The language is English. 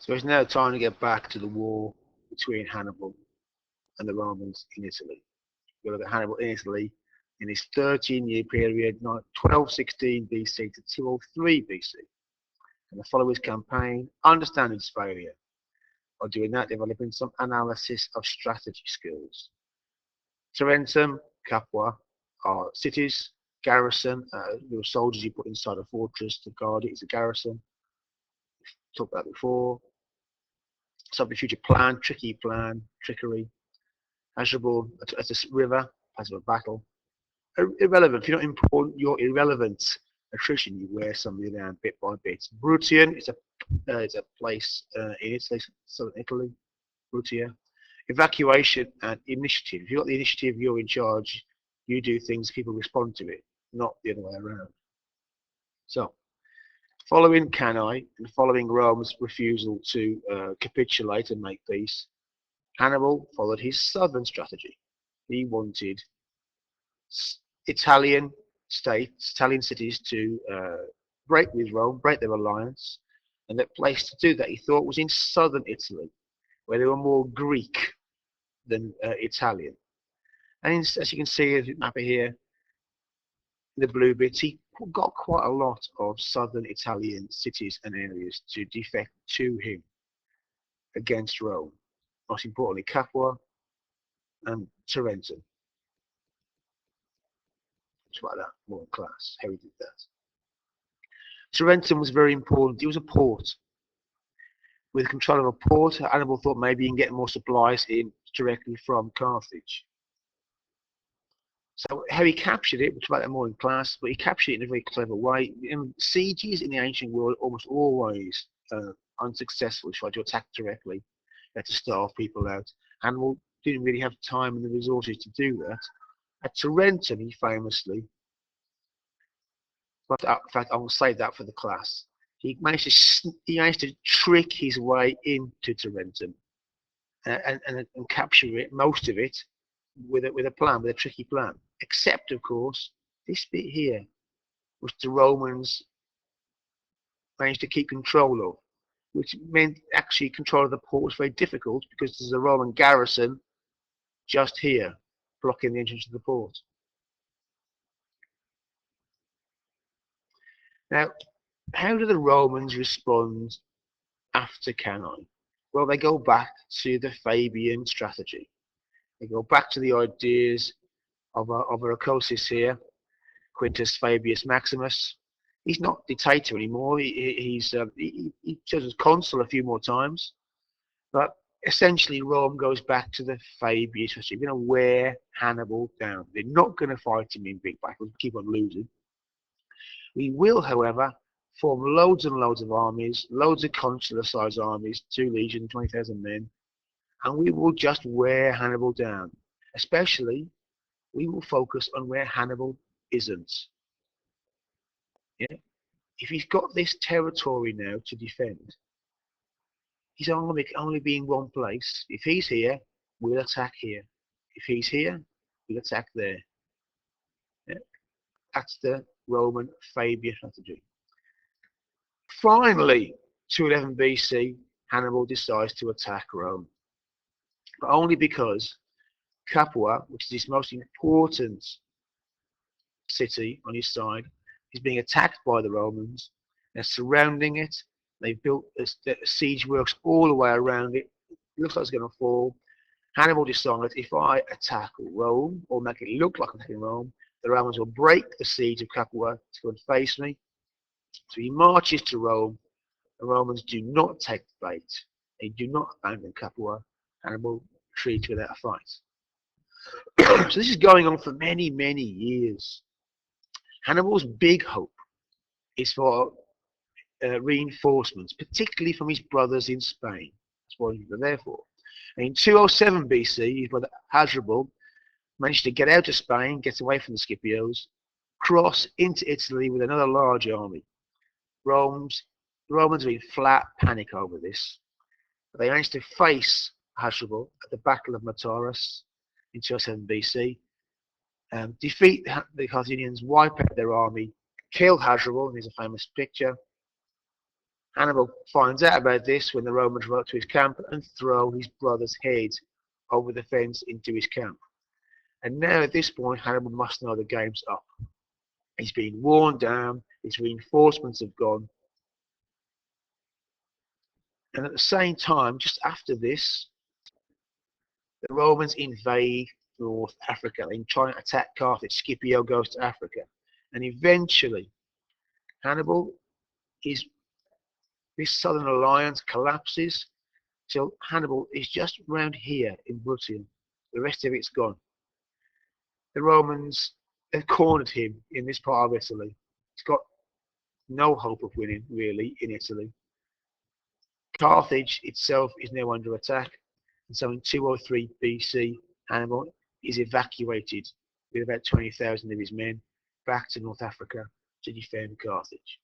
So it's now time to get back to the war between Hannibal and the Romans in Italy. We look at Hannibal in Italy in his 13-year period, 1216 BC to 203 BC, and to follow his campaign, understanding his failure, or doing that, developing some analysis of strategy skills. Tarentum, Capua are cities, garrison, there were soldiers you put inside a fortress to guard it. It's a garrison. Talked about before. Subterfuge plan, tricky plan, trickery. Measurable as a river, as a battle. Irrelevant. If you're not important, you're irrelevant. Attrition, you wear somebody down bit by bit. Bruttian is a place in Italy, southern Italy. Brutia. Evacuation and initiative. If you've got the initiative, you're in charge. You do things, people respond to it, not the other way around. So, following Cannae and following Rome's refusal to capitulate and make peace, Hannibal followed his southern strategy. He wanted Italian states, Italian cities to break with Rome, break their alliance, and the place to do that he thought was in southern Italy, where they were more Greek than Italian. And as you can see, as we map it here, the blue bits, he got quite a lot of southern Italian cities and areas to defect to him against Rome. Most importantly, Capua and Tarentum. Just like that, more class, how he did that. Tarentum was very important. It was a port. With control of a port, Hannibal thought maybe he can get more supplies in directly from Carthage. So how he captured it, we'll talk about that more in class, but he captured it in a very clever way. And sieges in the ancient world almost always unsuccessful. He tried to attack directly. He had to starve people out. Hannibal didn't really have time and the resources to do that. At Tarentum, he famously, but in fact, I will save that for the class. He managed to trick his way into Tarentum and capture it, most of it, with a plan, with a tricky plan. Except, of course, this bit here, which the Romans managed to keep control of, which meant actually control of the port was very difficult because there's a Roman garrison just here, blocking the entrance to the port. Now, how do the Romans respond after Cannae? Well, they go back to the Fabian strategy. They go back to the ideas of Arcosis here, Quintus Fabius Maximus. He's not dictator anymore. He serves as consul a few more times, but essentially Rome goes back to the Fabian strategy. We're going to wear Hannibal down. They're not going to fight him in big battles, keep on losing. We will, however, form loads and loads of armies, loads of consular-sized armies, 2 legions, 20,000 men, and we will just wear Hannibal down. Especially, we will focus on where Hannibal isn't. Yeah? If he's got this territory now to defend, he's only be in one place. If he's here, we'll attack here. If he's here, we'll attack there. Yeah? That's the Roman Fabian strategy. Finally, 211 BC, Hannibal decides to attack Rome. But only because Capua, which is his most important city on his side, is being attacked by the Romans. They're surrounding it. They've built siege works all the way around it. It looks like it's going to fall. Hannibal decides, if I attack Rome, or make it look like I'm attacking Rome, the Romans will break the siege of Capua to go and face me. So he marches to Rome. The Romans do not take the bait. They do not abandon Capua. Hannibal retreats without a fight. So this is going on for many, many years. Hannibal's big hope is for reinforcements, particularly from his brothers in Spain. That's what they're there for. And in 207 BC, his brother Hannibal managed to get out of Spain, get away from the Scipios, cross into Italy with another large army. The Romans are in flat panic over this. But they managed to face Hannibal at the Battle of Mataras in 207 BC, defeat the Carthaginians, wipe out their army, kill Hannibal, and there's a famous picture. Hannibal finds out about this when the Romans row to his camp and throw his brother's head over the fence into his camp. And now at this point, Hannibal must know the game's up. He's been worn down, his reinforcements have gone, and at the same time, just after this, the Romans invade North Africa and try and attack Carthage. Scipio goes to Africa, and eventually Hannibal is this southern alliance collapses till Hannibal is just round here in Bruttium. The rest of it's gone. The Romans have cornered him in this part of Italy. He's got no hope of winning really in Italy. Carthage itself is now under attack, and so in 203 BC, Hannibal is evacuated with about 20,000 of his men back to North Africa to defend Carthage.